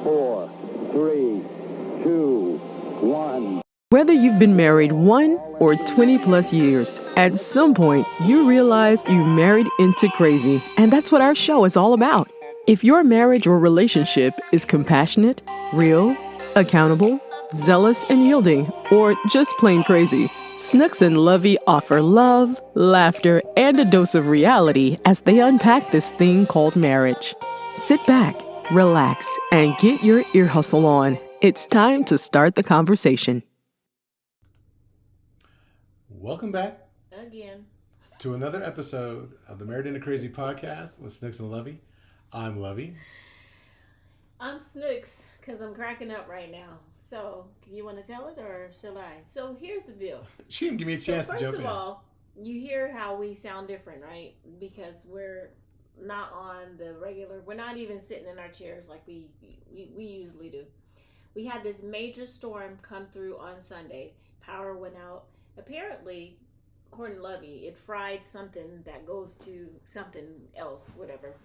4, 3, 2, 1. Whether you've been married 1 or 20 plus years, at some point you realize you married into crazy. And that's what our show is all about. If your marriage or relationship is compassionate, real, accountable, zealous and yielding, or just plain crazy, Snooks and Lovey offer love, laughter, and a dose of reality as they unpack this thing called marriage. Sit back, relax, and get your ear hustle on. It's time to start the conversation. Welcome back again to another episode of the Married into Crazy podcast with Snooks and Lovey. I'm Lovey. I'm Snooks because I'm cracking up right now. So, you want to tell it or shall I? So, here's the deal. She didn't give me a chance to jump in. First of all, you hear how we sound different, right? Because we're not on the regular, we're not even sitting in our chairs like we usually do. We had this major storm come through on Sunday. Power went out. Apparently, according to Lovey, it fried something that goes to something else, whatever.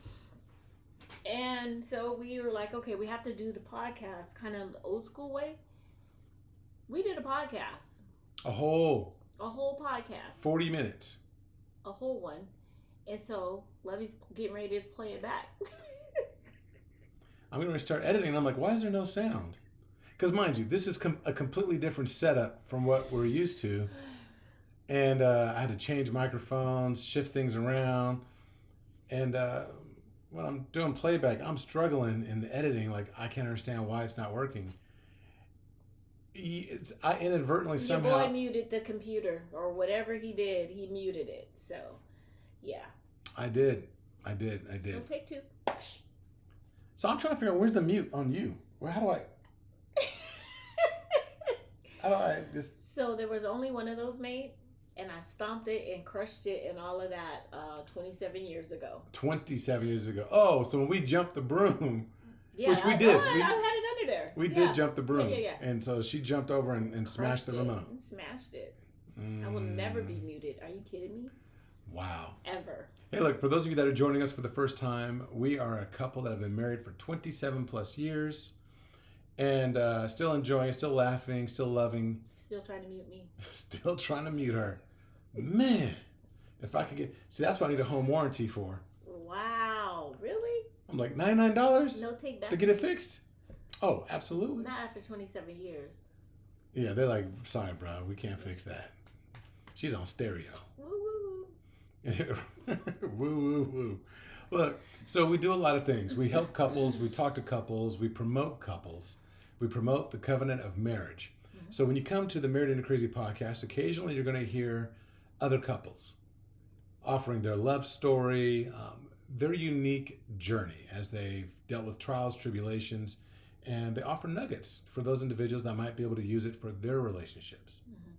And so we were like, okay, we have to do the podcast kind of old school way. We did a podcast. A whole podcast. 40 minutes. A whole one. And so Lovey's getting ready to play it back. I'm going to start editing. And I'm like, why is there no sound? Because mind you, this is a completely different setup from what we're used to. And I had to change microphones, shift things around. And when I'm doing playback, I'm struggling in the editing. Like, I can't understand why it's not working. I inadvertently somehow... Your boy muted the computer, or whatever he did, he muted it. So, yeah. I did. So take two. So I'm trying to figure out, where's the mute on you? How do I just... So there was only one of those made, and I stomped it and crushed it and all of that 27 years ago. 27 years ago. Oh, so when we jumped the broom, yeah, which we did. I had it under there. We did jump the broom. Yeah. And so she jumped over and smashed the remote. Smashed it. I will never be muted. Are you kidding me? Wow. Ever. Hey, look, for those of you that are joining us for the first time, we are a couple that have been married for 27 plus years. And still enjoying, still laughing, still loving. Still trying to mute me. Still trying to mute her. Man, if I could get... See, that's what I need a home warranty for. Wow, really? I'm like, $99? No take back to get it fixed? Oh, absolutely. Not after 27 years. Yeah, they're like, sorry, bro, we can't fix that. She's on stereo. Woo, Woo, woo, woo. Look, so we do a lot of things. We help couples, we talk to couples, we promote couples. We promote the covenant of marriage. Mm-hmm. So when you come to the Married into Crazy podcast, occasionally you're going to hear other couples offering their love story, their unique journey as they've dealt with trials, tribulations, and they offer nuggets for those individuals that might be able to use it for their relationships. Mm-hmm.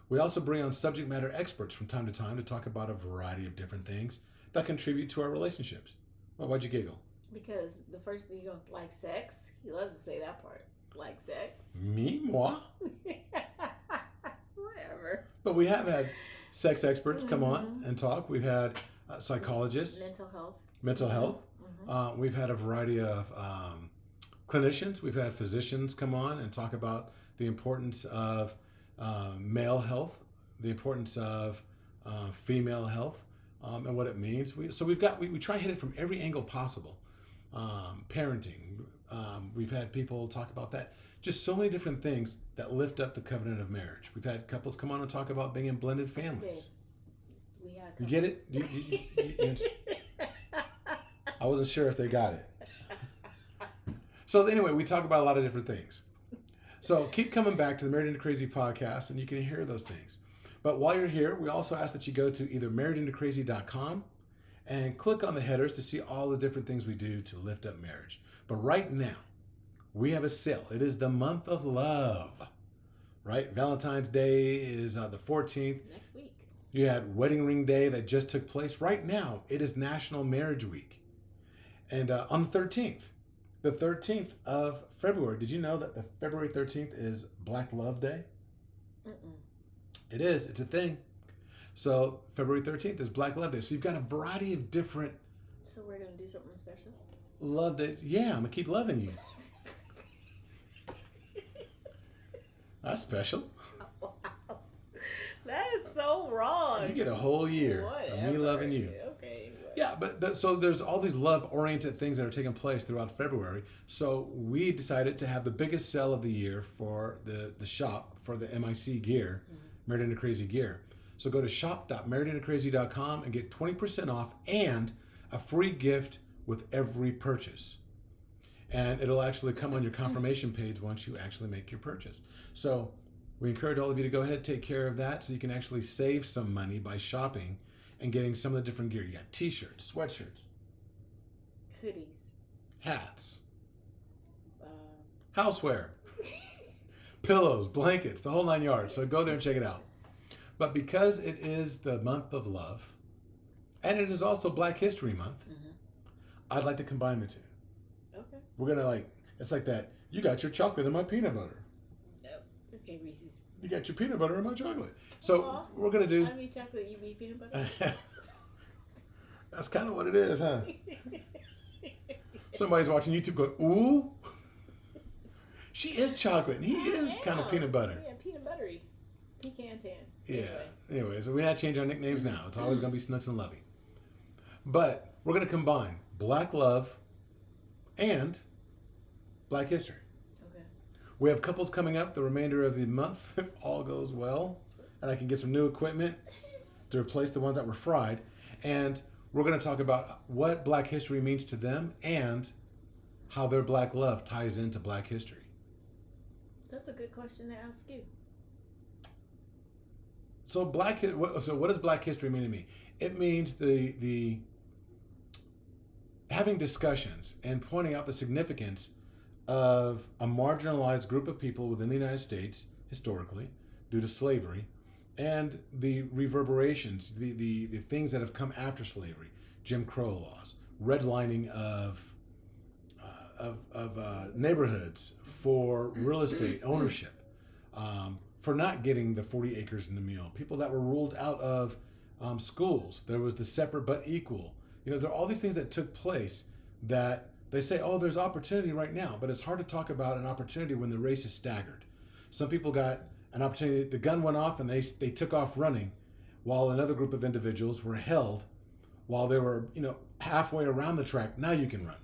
We also bring on subject matter experts from time to time to talk about a variety of different things that contribute to our relationships. Well, why'd you giggle? Because the first thing he goes, like sex. He loves to say that part. Like sex. Me? Moi? Whatever. But we have had sex experts come on and talk. We've had psychologists. Mental health. Mm-hmm. We've had a variety of clinicians. We've had physicians come on and talk about the importance of male health, the importance of female health, and what it means. We try to hit it from every angle possible. Parenting. We've had people talk about that. Just so many different things that lift up the covenant of marriage. We've had couples come on and talk about being in blended families. We had you get it? I wasn't sure if they got it. So anyway, we talk about a lot of different things. So keep coming back to the Married into Crazy podcast and you can hear those things. But while you're here, we also ask that you go to either marriedintocrazy.com and click on the headers to see all the different things we do to lift up marriage. But right now, we have a sale. It is the month of love, right? Valentine's Day is the 14th. Next week. You had Wedding Ring Day that just took place. Right now, it is National Marriage Week. And on the 13th of February, did you know that the February 13th is Black Love Day? Mm-mm. It is. It's a thing. So February 13th is Black Love Day. So you've got a variety of different... So we're going to do something special? Love days. Yeah, I'm going to keep loving you. That's special. Wow. That is so wrong. You get a whole year of me loving you. Okay, anyway. Yeah, but so there's all these love-oriented things that are taking place throughout February. So we decided to have the biggest sale of the year for the shop for the MIC gear, Married Into Crazy gear. So go to shop.marriedintocrazy.com and get 20% off and a free gift with every purchase. And it'll actually come on your confirmation page once you actually make your purchase. So we encourage all of you to go ahead and take care of that so you can actually save some money by shopping and getting some of the different gear. You got t-shirts, sweatshirts, Hoodies. hats, houseware, pillows, blankets, the whole 9 yards. So go there and check it out. But because it is the month of love, and it is also Black History Month, I'd like to combine the two. Okay. We're gonna it's like that. You got your chocolate and my peanut butter. No. Okay, Reese's. You got your peanut butter and my chocolate. So Aw. we're gonna do. I eat chocolate, you eat peanut butter. That's kind of what it is, huh? Somebody's watching YouTube going, ooh. She is chocolate and he is kind of peanut butter. Yeah, peanut buttery. Pecan tan. Yeah. Anyway, so we're not changing our nicknames now. It's always going to be Snooks and Lovey. But we're going to combine Black love and Black history. Okay. We have couples coming up the remainder of the month, if all goes well, and I can get some new equipment to replace the ones that were fried. And we're going to talk about what Black history means to them and how their Black love ties into Black history. That's a good question to ask you. So what does Black history mean to me? It means the having discussions and pointing out the significance of a marginalized group of people within the United States historically due to slavery and the reverberations, the things that have come after slavery, Jim Crow laws, redlining of neighborhoods for real estate ownership, for not getting the 40 acres and the mule, people that were ruled out of schools. There was the separate but equal. There are all these things that took place that they say, oh, there's opportunity right now, but it's hard to talk about an opportunity when the race is staggered. Some people got an opportunity, the gun went off and they took off running while another group of individuals were held while they were, halfway around the track. Now you can run.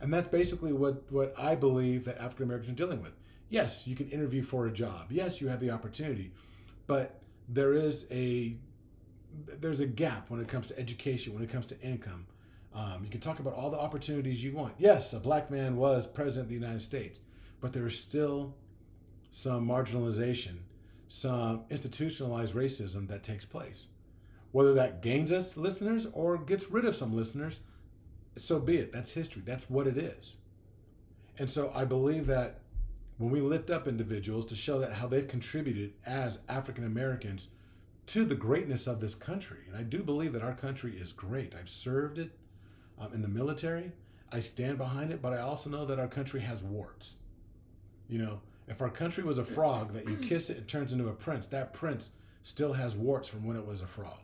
And that's basically what I believe that African Americans are dealing with. Yes, you can interview for a job. Yes, you have the opportunity, but there's a gap when it comes to education, when it comes to income. You can talk about all the opportunities you want. Yes, a Black man was president of the United States, but there is still some marginalization, some institutionalized racism that takes place. Whether that gains us listeners or gets rid of some listeners, so be it. That's history. That's what it is. And so I believe that when we lift up individuals to show that how they've contributed as African Americans to the greatness of this country, and I do believe that our country is great. I've served it in the military. I stand behind it, but I also know that our country has warts. If our country was a frog that you kiss it, it turns into a prince. That prince still has warts from when it was a frog.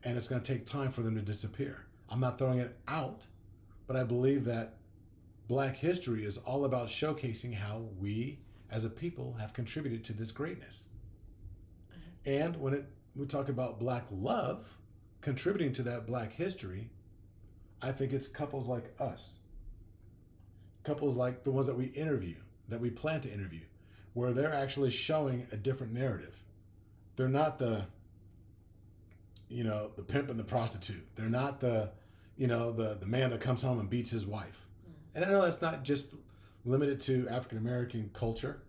And it's going to take time for them to disappear. I'm not throwing it out, but I believe that Black history is all about showcasing how we as a people have contributed to this greatness. And when we talk about Black love contributing to that Black history, I think it's couples like us, couples like the ones that we interview, that we plan to interview, where they're actually showing a different narrative. They're not the pimp and the prostitute. They're not the man that comes home and beats his wife. And I know that's not just limited to African American culture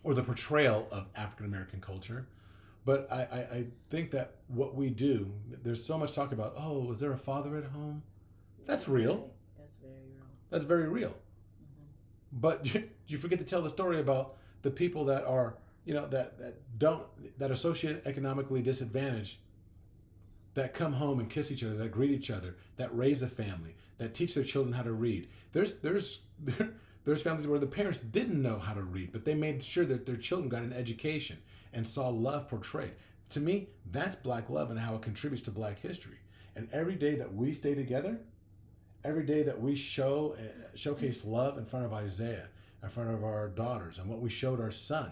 or the portrayal of African American culture, but I think that what we do, there's so much talk about, oh, was there a father at home? That's real. That's very real. That's very real. But you forget to tell the story about the people that are, that are socioeconomically disadvantaged, that come home and kiss each other, that greet each other, that raise a family, that teach their children how to read. There's families where the parents didn't know how to read, but they made sure that their children got an education and saw love portrayed. To me, that's Black love and how it contributes to Black history. And every day that we stay together, every day that we showcase love in front of Isaiah, in front of our daughters and what we showed our son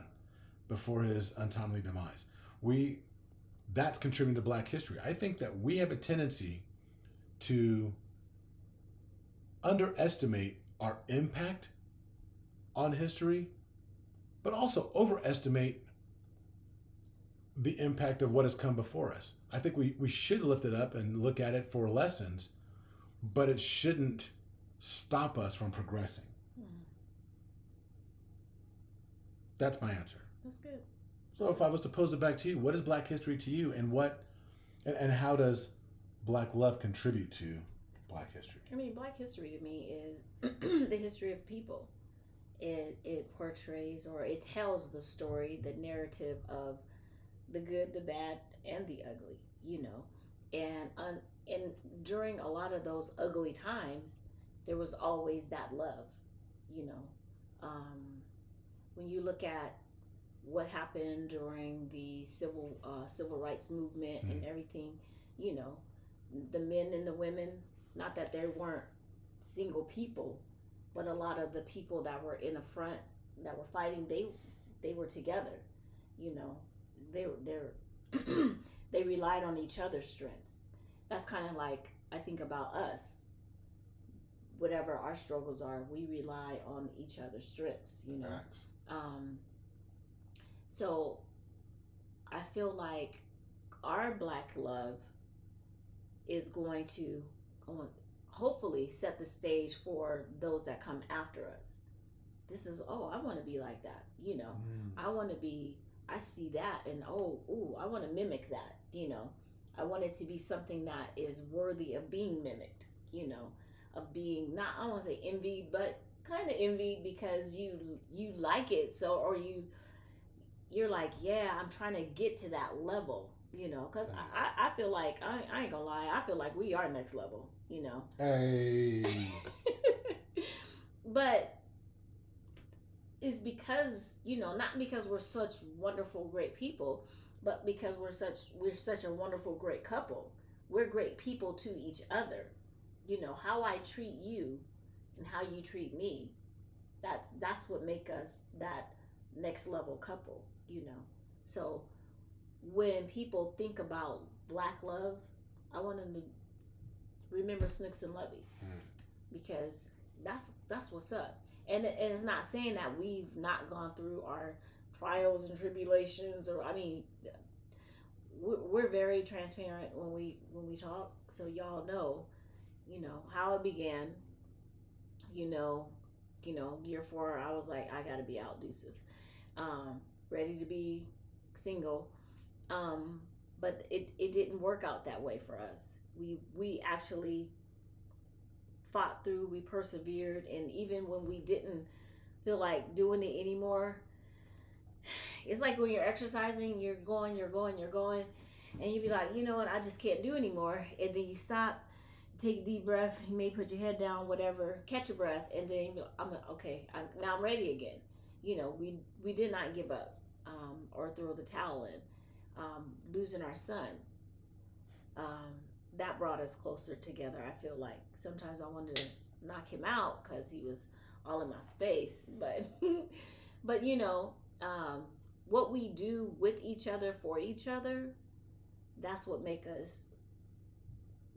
before his untimely demise. That's contributing to Black history. I think that we have a tendency to underestimate our impact on history, but also overestimate the impact of what has come before us. I think we should lift it up and look at it for lessons, but it shouldn't stop us from progressing. That's my answer. That's good. So if I was to pose it back to you, what is Black history to you, and how does Black love contribute to Black history? I mean, Black history to me is the history of people. It portrays, or it tells the story, the narrative of the good, the bad, and the ugly, you know. And during a lot of those ugly times, there was always that love, you know. When you look at what happened during the civil rights movement and everything, you know, the men and the women, not that there weren't single people, but a lot of the people that were in the front that were fighting, they were together, you know. They relied on each other's strengths. That's kind of like, I think about us. Whatever our struggles are, we rely on each other's strengths, you know. Facts. So I feel like our Black love is going to hopefully set the stage for those that come after us. This is, I want to be like that, you know. I see that, and I want to mimic that, you know. I want it to be something that is worthy of being mimicked, you know, of being not, I don't want to say envied, but kind of envied because you like it, so, or you're like, yeah, I'm trying to get to that level, you know, because I feel like, I ain't gonna lie, I feel like we are next level, you know. Hey. But it's because, you know, not because we're such wonderful, great people, but because we're such a wonderful, great couple. We're great people to each other. You know, how I treat you and how you treat me, that's what make us that next level couple, you know. So when people think about Black love, I want them to remember Snooks and Lovey, because that's what's up. And it's not saying that we've not gone through our trials and tribulations, or, I mean, we're very transparent when we talk, so y'all know, you know, how it began. You know, year 4, I was like, I gotta be out, deuces. Ready to be single. But it didn't work out that way for us. We actually fought through, we persevered, and even when we didn't feel like doing it anymore, it's like when you're exercising, you're going, and you be like, you know what, I just can't do anymore, and then you stop, take a deep breath, you may put your head down, whatever, catch your breath, and then now I'm ready again. You know, we did not give up, or throw the towel in. Losing our son, that brought us closer together. I feel like sometimes I wanted to knock him out because he was all in my space, but you know, what we do with each other, for each other, that's what make us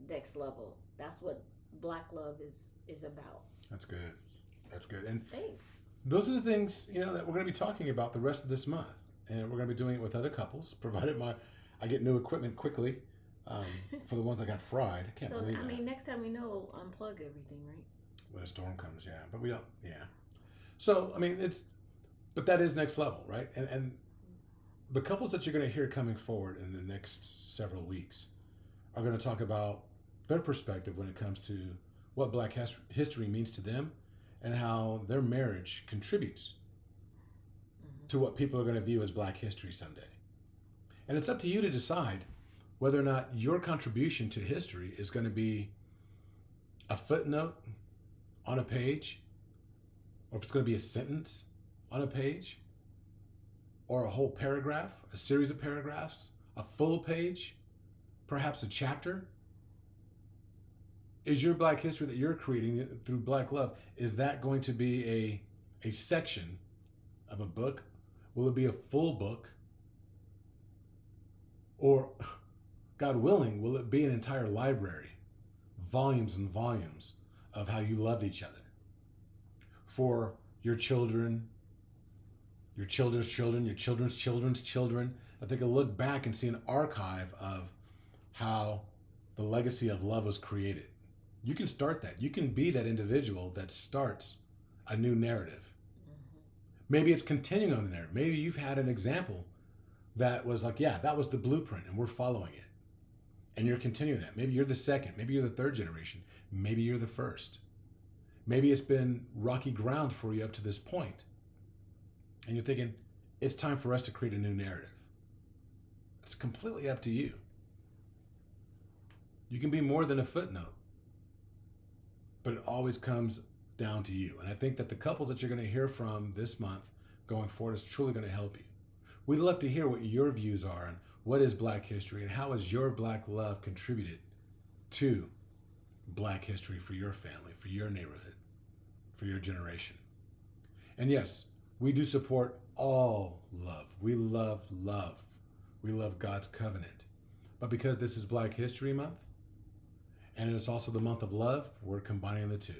next level. That's what Black love is about. That's good. And thanks. Those are the things, you know, that we're going to be talking about the rest of this month, and we're going to be doing it with other couples, provided I get new equipment quickly. For the ones I got fried, I can't believe it. I mean, next time we know, unplug everything, right? When a storm comes, yeah. But we don't, yeah. So, I mean, but that is next level, right? And the couples that you're going to hear coming forward in the next several weeks are going to talk about their perspective when it comes to what Black history means to them and how their marriage contributes to what people are going to view as Black history someday. And it's up to you to decide whether or not your contribution to history is going to be a footnote on a page, or if it's going to be a sentence on a page, or a whole paragraph, a series of paragraphs, a full page, perhaps a chapter. Is your Black history that you're creating through Black love, is that going to be a section of a book? Will it be a full book? Or, God willing, will it be an entire library, volumes and volumes of how you loved each other? For your children, your children's children, your children's children's children, that they can look back and see an archive of how the legacy of love was created. You can start that. You can be that individual that starts a new narrative. Maybe it's continuing on the narrative. Maybe you've had an example that was like, yeah, that was the blueprint and we're following it. And you're continuing that. Maybe you're the second. Maybe you're the third generation. Maybe you're the first. Maybe it's been rocky ground for you up to this point. And you're thinking, it's time for us to create a new narrative. It's completely up to you. You can be more than a footnote, but it always comes down to you. And I think that the couples that you're going to hear from this month going forward is truly going to help you. We'd love to hear what your views are on what is Black history and how has your Black love contributed to Black history for your family, for your neighborhood, for your generation. And yes, we do support all love. We love love. We love God's covenant. But because this is Black History Month, and it's also the month of love, we're combining the two.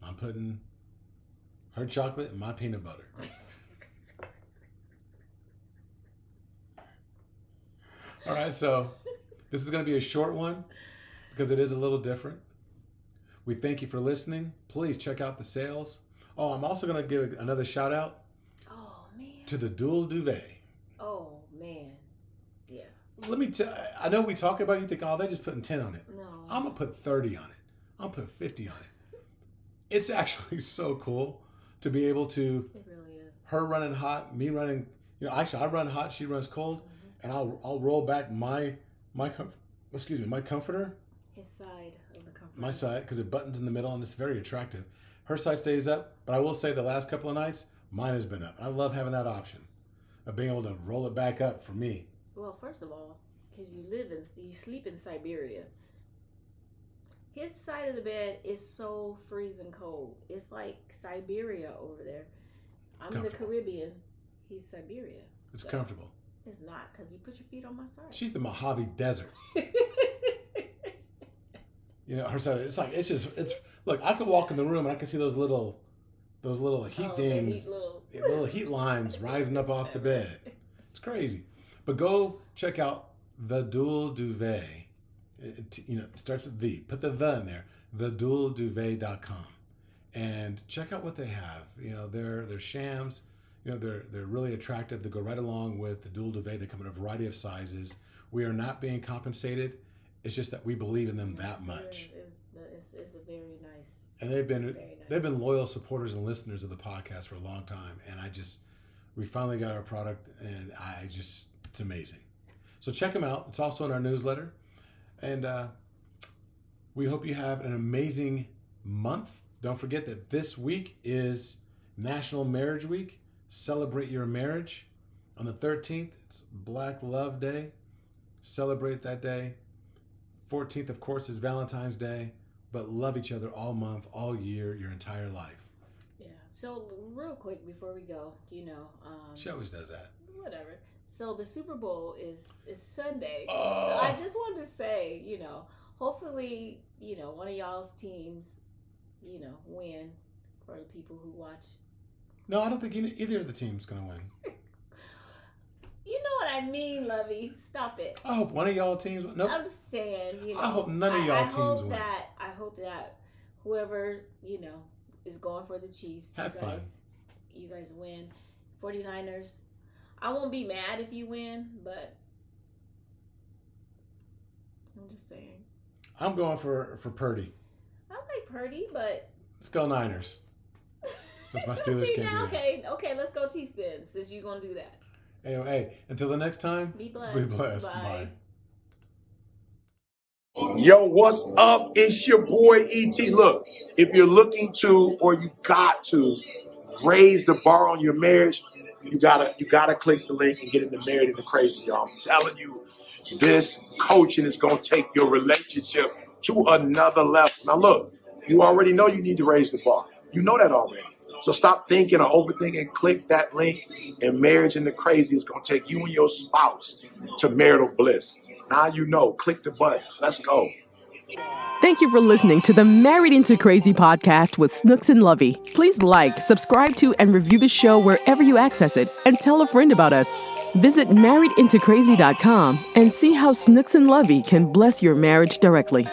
I'm putting her chocolate and my peanut butter. All right, so this is going to be a short one because it is a little different. We thank you for listening. Please check out the sales. Oh, I'm also going to give another shout out to the dual duvet. Oh, man. Yeah. Let me tell I know we talk about it, you think, oh, they're just putting 10 on it. No. I'm going to put 30 on it. I'm going to put 50 on it. It's actually so cool to be able to, it really is. Her running hot, me running, actually I run hot, she runs cold, and I'll roll back my comforter. His side of the comforter. My side, because it buttons in the middle and it's very attractive. Her side stays up, but I will say the last couple of nights, mine has been up. I love having that option of being able to roll it back up for me. Well, first of all, because you sleep in Siberia. His side of the bed is so freezing cold. It's like Siberia over there. I'm in the Caribbean. He's Siberia. It's comfortable. It's not, because you put your feet on my side. She's the Mojave Desert. Her side. It's look. I could walk in the room and I can see those little heat things, little heat lines rising up off the bed. It's crazy. But go check out the Dual Duvet. It starts with the. Put the in there. thedualduvet.com, and check out what they have. They're shams. They're really attractive. They go right along with the dual duvet. They come in a variety of sizes. We are not being compensated. It's just that we believe in them that much. It's a very nice. And they've been loyal supporters and listeners of the podcast for a long time. And we finally got our product, and it's amazing. So check them out. It's also in our newsletter. And we hope you have an amazing month. Don't forget that this week is National Marriage Week. Celebrate your marriage. On the 13th, it's Black Love Day. Celebrate that day. 14th, of course, is Valentine's Day. But love each other all month, all year, your entire life. Yeah. So real quick before we go, she always does that. Whatever. So the Super Bowl is Sunday. Oh. So I just wanted to say, hopefully, one of y'all's teams, win for the people who watch. No, I don't think either of the team's going to win. You know what I mean, Lovey. Stop it. I hope one of y'all teams. Nope. I'm just saying. I hope none of y'all teams win. I hope that whoever is going for the Chiefs, fun. You guys win. 49ers. I won't be mad if you win, but I'm just saying. I'm going for Purdy. I like Purdy, but let's go Niners. Since my Steelers can't now, do that. Okay, let's go Chiefs then, since you're going to do that. Anyway, until the next time, be blessed. Be blessed. Bye. Yo, what's up? It's your boy E.T. Look, if you're looking to, or you got to, raise the bar on your marriage, you gotta click the link and get into Married into Crazy, y'all. I'm telling you, this coaching is gonna take your relationship to another level. Now look, you already know you need to raise the bar. You know that already. So stop thinking or overthinking. Click that link, and Marriage into Crazy is going to take you and your spouse to marital bliss. Now you know. Click the button. Let's go. Thank you for listening to the Married into Crazy podcast with Snooks and Lovey. Please like, subscribe to, and review the show wherever you access it, and tell a friend about us. Visit marriedintocrazy.com and see how Snooks and Lovey can bless your marriage directly.